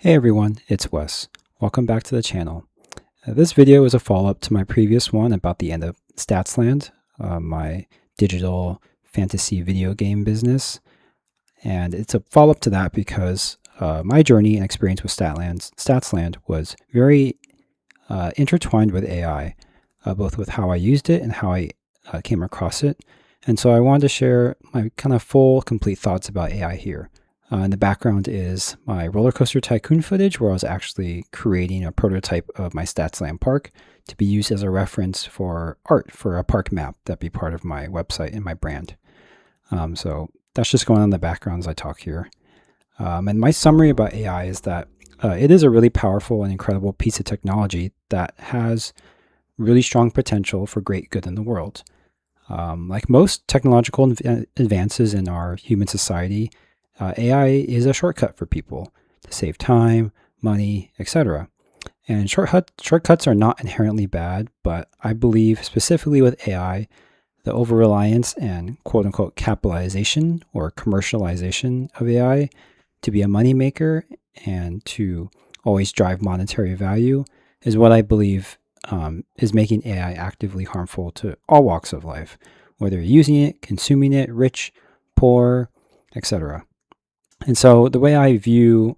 Hey everyone, it's Wes. Welcome back to the channel. This video is a follow-up to my previous one about the end of Statsland, my digital fantasy video game business. And it's a follow-up to that because my journey and experience with Statsland was very intertwined with AI, both with how I used it and how I came across it. And so I wanted to share my kind of full, complete thoughts about AI here. In the background is my roller coaster tycoon footage where I was actually creating a prototype of my Statsland park to be used as a reference for art for a park map that'd be part of my website and my brand. So that's just going on in the background as I talk here. And my summary about AI is that it is a really powerful and incredible piece of technology that has really strong potential for great good in the world. Like most technological advances in our human society, AI is a shortcut for people to save time, money, etc. And shortcuts are not inherently bad, but I believe specifically with AI, the over-reliance and quote-unquote capitalization or commercialization of AI to be a moneymaker and to always drive monetary value is what I believe is making AI actively harmful to all walks of life, whether you're using it, consuming it, rich, poor, etc. And so the way I view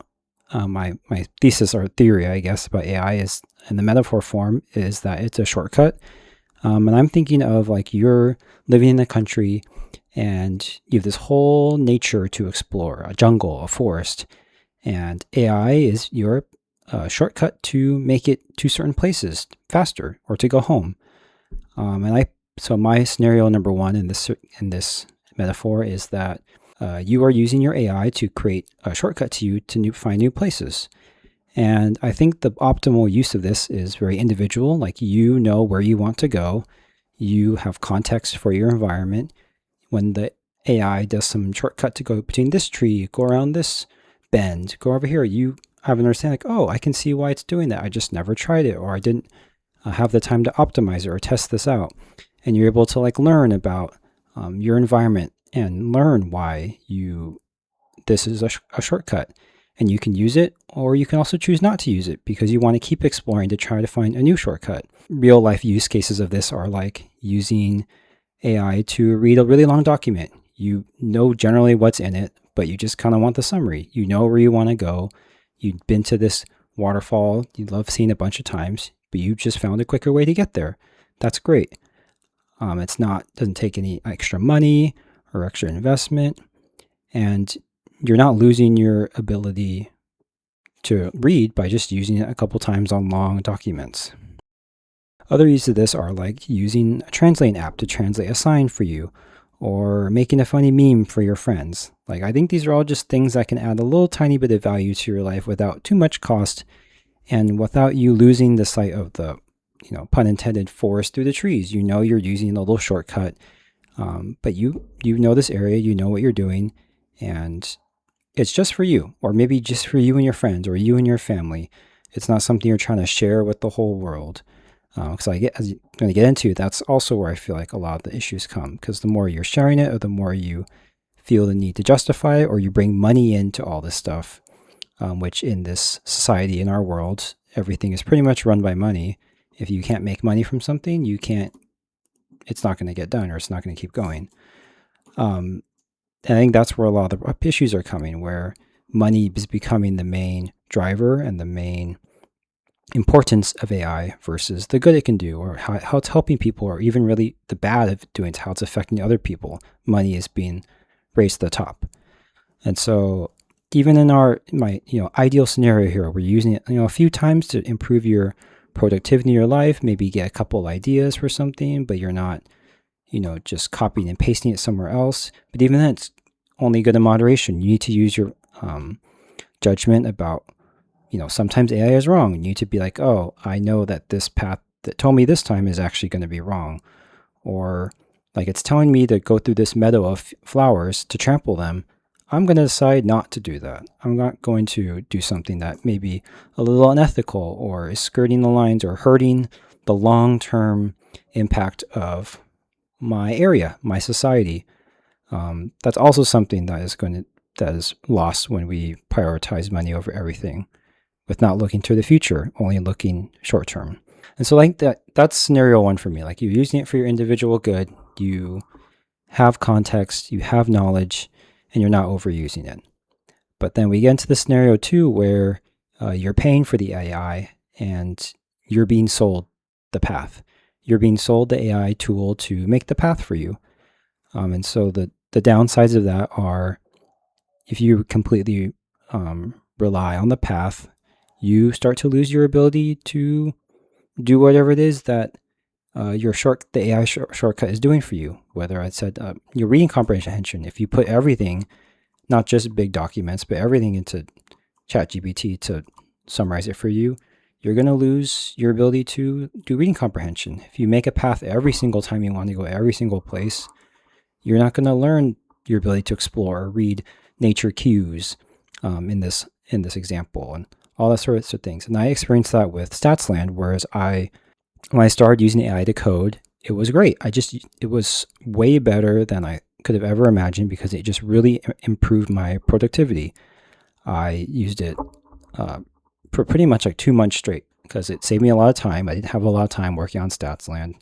my thesis or theory, I guess, about AI is in the metaphor form is that it's a shortcut. And I'm thinking of like you're living in a country and you have this whole nature to explore, a jungle, a forest, and AI is your shortcut to make it to certain places faster or to go home. So my scenario number one in this metaphor is that you are using your AI to create a shortcut to you to find new places. And I think the optimal use of this is very individual, like you know where you want to go. You have context for your environment. When the AI does some shortcut to go between this tree, go around this bend, go over here, you have an understanding like, oh, I can see why it's doing that. I just never tried it, or I didn't have the time to optimize it or test this out. And you're able to like learn about your environment and learn why this is a shortcut. And you can use it, or you can also choose not to use it because you want to keep exploring to try to find a new shortcut. Real life use cases of this are like using AI to read a really long document. You know generally what's in it, but you just kind of want the summary. You know where you want to go. You've been to this waterfall you love seeing a bunch of times, but you just found a quicker way to get there. That's great. Doesn't take any extra money or extra investment, and you're not losing your ability to read by just using it a couple times on long documents. Other uses of this are like using a translating app to translate a sign for you, or making a funny meme for your friends. Like I think these are all just things that can add a little tiny bit of value to your life without too much cost and without you losing the sight of the, pun intended, forest through the trees. You know you're using a little shortcut, but you know this area, you know what you're doing, and it's just for you, or maybe just for you and your friends, or you and your family. It's not something you're trying to share with the whole world. Because as I'm going to get into, that's also where I feel like a lot of the issues come. Because the more you're sharing it, or the more you feel the need to justify it, or you bring money into all this stuff, which in this society, in our world, everything is pretty much run by money. If you can't make money from something, it's not going to get done, or it's not going to keep going. And I think that's where a lot of the issues are coming, where money is becoming the main driver and the main importance of AI versus the good it can do, or how it's helping people, or even really the bad of doing it, how it's affecting other people. Money is being raised to the top. And so even in my ideal scenario here, we're using it a few times to improve your productivity in your life, maybe get a couple ideas for something, but you're not just copying and pasting it somewhere else. But even then, it's only good in moderation. You need to use your judgment about, sometimes AI is wrong. You need to be like, oh, I know that this path that told me this time is actually going to be wrong. Or like it's telling me to go through this meadow of flowers to trample them. I'm going to decide not to do that. I'm not going to do something that may be a little unethical or is skirting the lines or hurting the long-term impact of my area, my society. That's also something that is lost when we prioritize money over everything. with not looking to the future, only looking short term. And so like that's scenario one for me. Like you're using it for your individual good, you have context, you have knowledge, and you're not overusing it. But then we get into the scenario two where you're paying for the AI and you're being sold the path. You're being sold the AI tool to make the path for you. And so the downsides of that are if you completely rely on the path, you start to lose your ability to do whatever it is that the AI shortcut is doing for you. Whether I said your reading comprehension, if you put everything, not just big documents, but everything into ChatGPT to summarize it for you, you're going to lose your ability to do reading comprehension. If you make a path every single time you want to go every single place, you're not going to learn your ability to explore or read nature cues in this example and all that sorts of things. And I experienced that with StatsLand, whereas when I started using AI to code, it was great. It was way better than I could have ever imagined because it just really improved my productivity. I used it for pretty much like 2 months straight because it saved me a lot of time. I didn't have a lot of time working on StatsLand.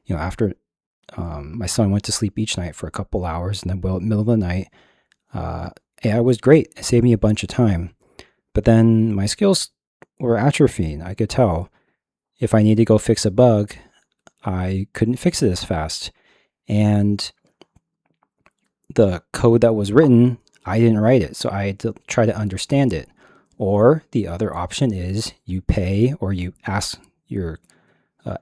After my son went to sleep each night for a couple hours in the middle of the night, AI was great. It saved me a bunch of time. But then my skills were atrophying. I could tell. If I needed to go fix a bug, I couldn't fix it as fast. And the code that was written, I didn't write it, so I had to try to understand it. Or the other option is you pay or you ask your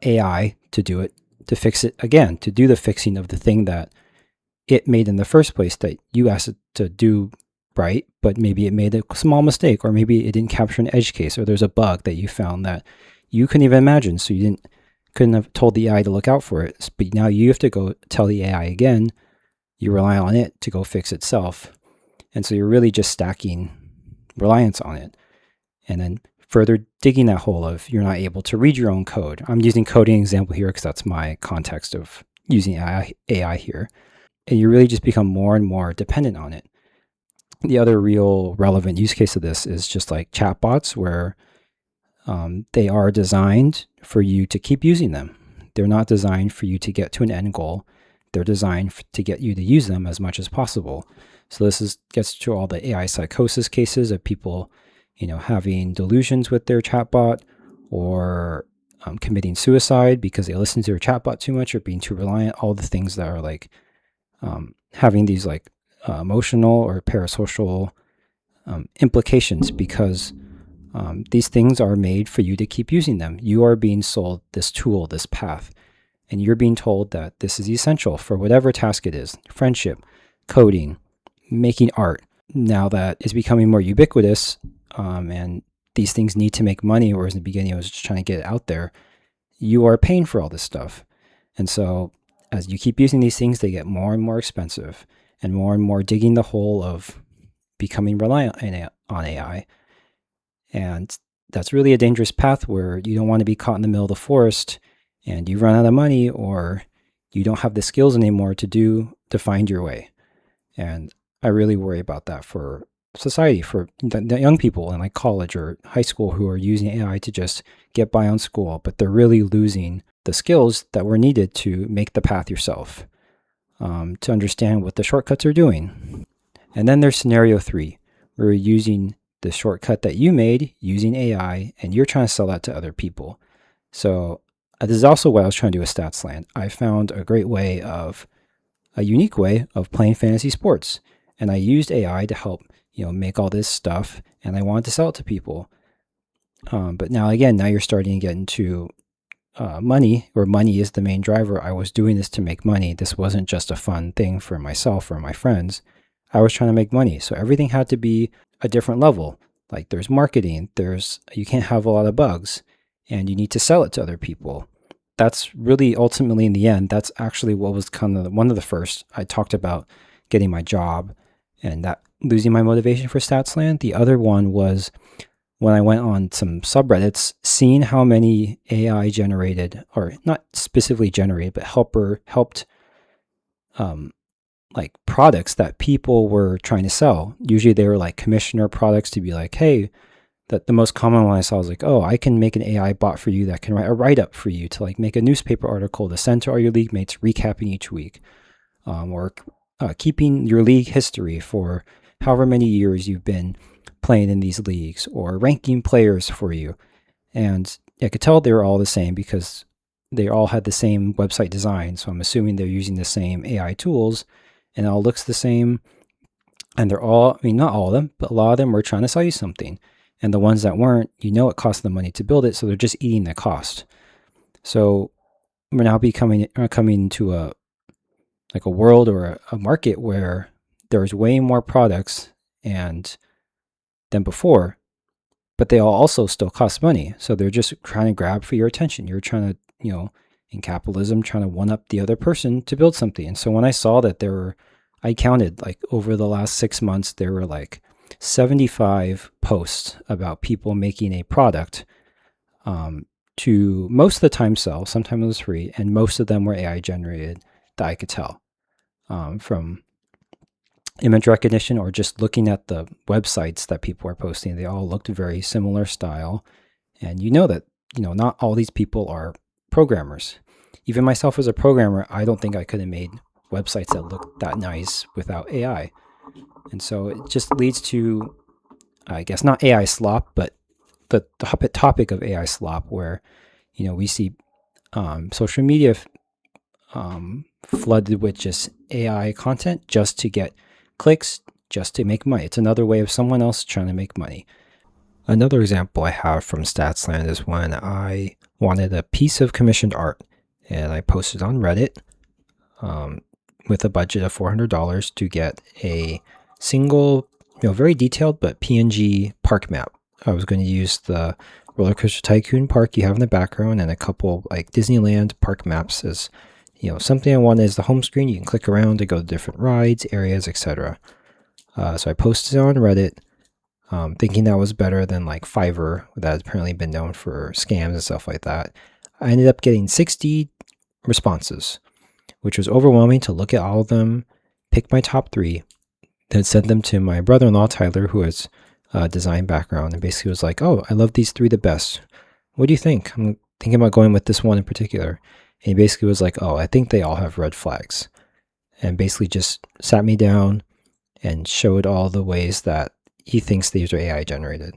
AI to do it, to fix it again, to do the fixing of the thing that it made in the first place that you asked it to do right, but maybe it made a small mistake, or maybe it didn't capture an edge case, or there's a bug that you found that you couldn't even imagine, so you couldn't have told the AI to look out for it. But now you have to go tell the AI again. You rely on it to go fix itself. And so you're really just stacking reliance on it. And then further digging that hole of you're not able to read your own code. I'm using coding example here because that's my context of using AI here. And you really just become more and more dependent on it. The other real relevant use case of this is just like chatbots where they are designed for you to keep using them. They're not designed for you to get to an end goal. They're designed to get you to use them as much as possible. So this gets to all the AI psychosis cases of people, having delusions with their chatbot or committing suicide because they listen to their chatbot too much or being too reliant. All the things that are like having these like emotional or parasocial implications because these things are made for you to keep using them. You are being sold this tool, this path, and you're being told that this is essential for whatever task it is, friendship, coding, making art. Now that is becoming more ubiquitous and these things need to make money, whereas in the beginning I was just trying to get it out there, you are paying for all this stuff. And so as you keep using these things, they get more and more expensive and more digging the hole of becoming reliant on AI. And that's really a dangerous path where you don't want to be caught in the middle of the forest and you run out of money or you don't have the skills anymore to find your way. And I really worry about that for society, for the young people in like college or high school who are using AI to just get by on school, but they're really losing the skills that were needed to make the path yourself, to understand what the shortcuts are doing. And then there's scenario 3, where you're using the shortcut that you made using AI, and you're trying to sell that to other people. So this is also what I was trying to do with StatsLand. I found a unique way of playing fantasy sports, and I used AI to help make all this stuff, and I wanted to sell it to people. But now you're starting to get into money, where money is the main driver. I was doing this to make money. This wasn't just a fun thing for myself or my friends. I was trying to make money. So everything had to be a different level. Like there's marketing, you can't have a lot of bugs, and you need to sell it to other people. That's really ultimately in the end, that's actually what was kind of one of the first. I talked about getting my job and that losing my motivation for StatsLand. The other one was when I went on some subreddits, seeing how many AI generated, or not specifically generated, but helped like products that people were trying to sell. Usually they were like commissioner products to be like, hey, that the most common one I saw was like, oh, I can make an AI bot for you that can write a write-up for you to like make a newspaper article to send to all your league mates, recapping each week, or keeping your league history for however many years you've been playing in these leagues, or ranking players for you. And I could tell they were all the same because they all had the same website design. So I'm assuming they're using the same AI tools, and it all looks the same. And they're all, I mean, not all of them, but a lot of them were trying to sell you something. And the ones that weren't, it cost them money to build it, so they're just eating the cost. So we're now coming into a world or a market where there's way more products and than before, but they all also still cost money. So they're just trying to grab for your attention. You're trying to, in capitalism, trying to one up the other person to build something. And so when I saw that I counted like over the last 6 months, there were like 75 posts about people making a product to most of the time sell. Sometimes it was free, and most of them were AI generated that I could tell from image recognition or just looking at the websites that people are posting. They all looked very similar style, and that not all these people are programmers. Even myself as a programmer, I don't think I could have made websites that look that nice without AI. And so it just leads to, I guess, not AI slop, but the topic of AI slop, where we see social media flooded with just AI content just to get clicks, just to make money. It's another way of someone else trying to make money. Another example I have from Statsland is when I wanted a piece of commissioned art, and I posted on Reddit with a budget of $400 to get a single, very detailed but PNG park map. I was going to use the Roller Coaster Tycoon park you have in the background and a couple like Disneyland park maps as something I wanted as the home screen. You can click around to go to different rides, areas, etc. So I posted it on Reddit, thinking that was better than like Fiverr, that has apparently been known for scams and stuff like that. I ended up getting 60 responses, which was overwhelming to look at all of them, pick my top 3, then send them to my brother-in-law, Tyler, who has a design background, and basically was like, oh, I love these 3 the best. What do you think? I'm thinking about going with this one in particular. And he basically was like, oh, I think they all have red flags. And basically just sat me down and showed all the ways that he thinks these are AI generated.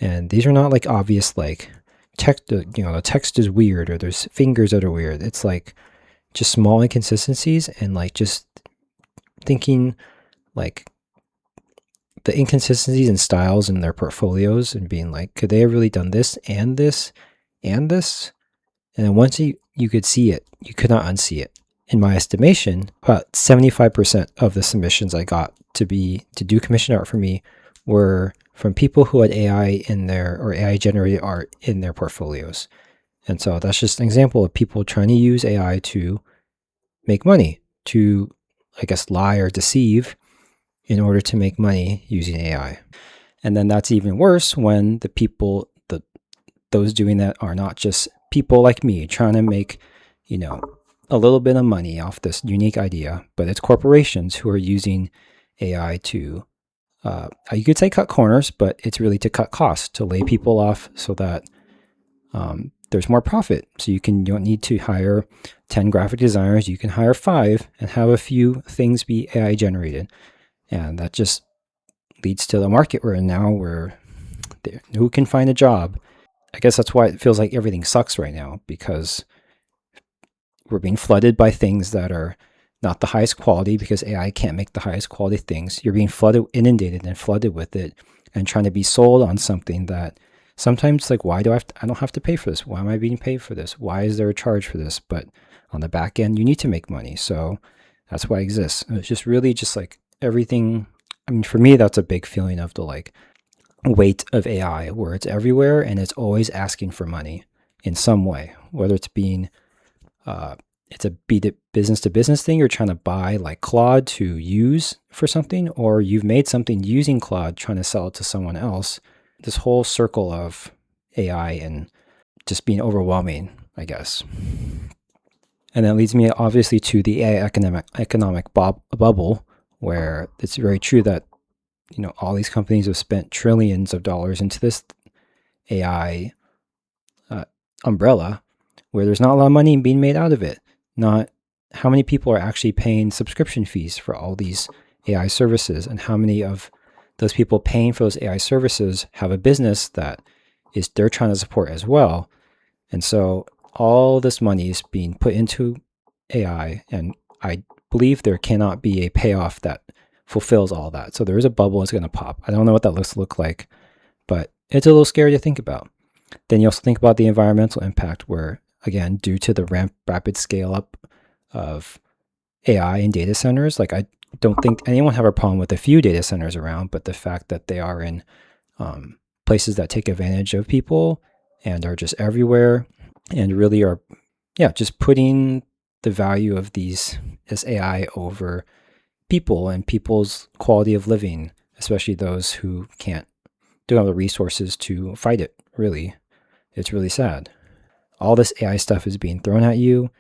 And these are not like obvious, like text, the text is weird or there's fingers that are weird. It's like just small inconsistencies and like just thinking like the inconsistencies in styles in their portfolios and being like, could they have really done this and this and this? And then once you could see it, you could not unsee it. In my estimation, about 75% of the submissions I got to do commissioned art for me were from people who had AI in their, or AI generated art in their portfolios. And so that's just an example of people trying to use AI to make money, to, I guess, lie or deceive in order to make money using AI. And then that's even worse when the people, those doing that are not just people like me trying to make, a little bit of money off this unique idea, but it's corporations who are using AI to, you could say cut corners, but it's really to cut costs, to lay people off so that there's more profit. So you don't need to hire 10 graphic designers, you can hire 5 and have a few things be AI generated. And that just leads to the market we're in now, where who can find a job. I guess that's why it feels like everything sucks right now, because we're being flooded by things that are not the highest quality because AI can't make the highest quality things. You're being inundated and flooded with it, and trying to be sold on something that sometimes like, why do I don't have to pay for this? Why am I being paid for this? Why is there a charge for this? But on the back end, you need to make money. So that's why it exists. And it's just really just like everything. I mean, for me, that's a big feeling of the like weight of AI, where it's everywhere and it's always asking for money in some way, whether it's being it's a business to business thing. You're trying to buy like Claude to use for something, or you've made something using Claude trying to sell it to someone else. This whole circle of AI and just being overwhelming, I guess. And that leads me obviously to the AI economic bubble, where it's very true that all these companies have spent trillions of dollars into this AI umbrella where there's not a lot of money being made out of it. Not how many people are actually paying subscription fees for all these AI services, and how many of those people paying for those AI services have a business that is they're trying to support as well. And so all this money is being put into AI, and I believe there cannot be a payoff that fulfills all that. So there is a bubble that's going to pop. I don't know what that looks look like, but it's a little scary to think about. Then you also think about the environmental impact where, again, due to the rapid scale up of AI and data centers, like I don't think anyone have a problem with a few data centers around, but the fact that they are in places that take advantage of people and are just everywhere and really are, just putting the value of this AI over people and people's quality of living, especially those who don't have the resources to fight it, really. It's really sad. All this AI stuff is being thrown at you.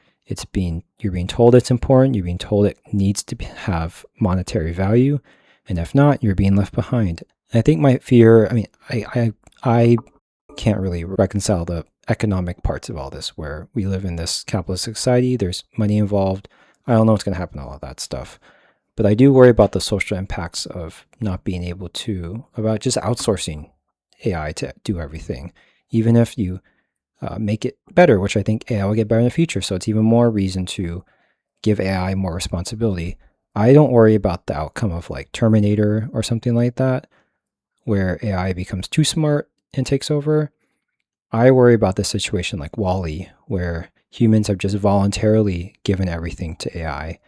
You're being told it's important. You're being told it needs to have monetary value. And if not, you're being left behind. And I think my fear, I can't really reconcile the economic parts of all this, where we live in this capitalist society. There's money involved. I don't know what's going to happen to all of that stuff. But I do worry about the social impacts of not being able about just outsourcing AI to do everything. Even if you make it better, which I think AI will get better in the future. So it's even more reason to give AI more responsibility. I don't worry about the outcome of like Terminator or something like that, where AI becomes too smart and takes over. I worry about the situation like WALL-E, where humans have just voluntarily given everything to AI.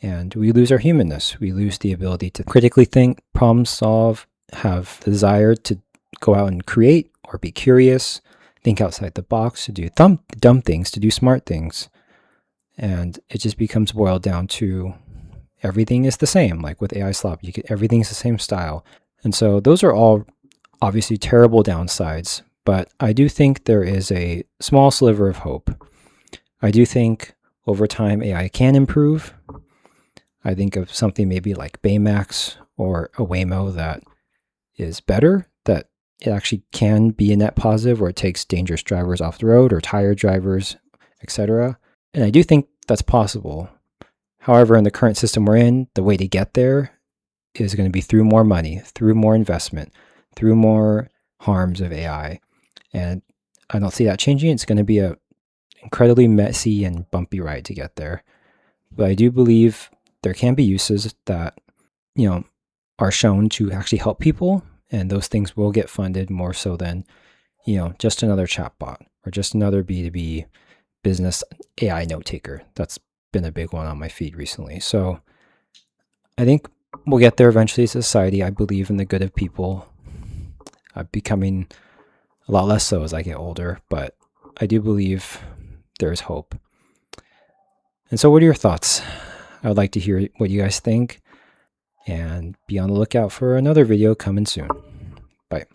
And we lose our humanness. We lose the ability to critically think, problem solve, have the desire to go out and create or be curious, think outside the box, to do dumb things, to do smart things. And it just becomes boiled down to everything is the same. Like with AI slop, everything's the same style. And so those are all obviously terrible downsides, but I do think there is a small sliver of hope. I do think over time AI can improve. I think of something maybe like Baymax or a Waymo that is better, that it actually can be a net positive, where it takes dangerous drivers off the road or tired drivers, etc. And I do think that's possible. However, in the current system we're in, the way to get there is going to be through more money, through more investment, through more harms of AI. And I don't see that changing. It's going to be an incredibly messy and bumpy ride to get there. But I do believe there can be uses that, are shown to actually help people, and those things will get funded more so than, just another chatbot or just another B2B business AI note taker. That's been a big one on my feed recently. So I think we'll get there eventually as a society. I believe in the good of people. I'm becoming a lot less so as I get older, but I do believe there's hope. And so what are your thoughts? I would like to hear what you guys think, and be on the lookout for another video coming soon. Bye.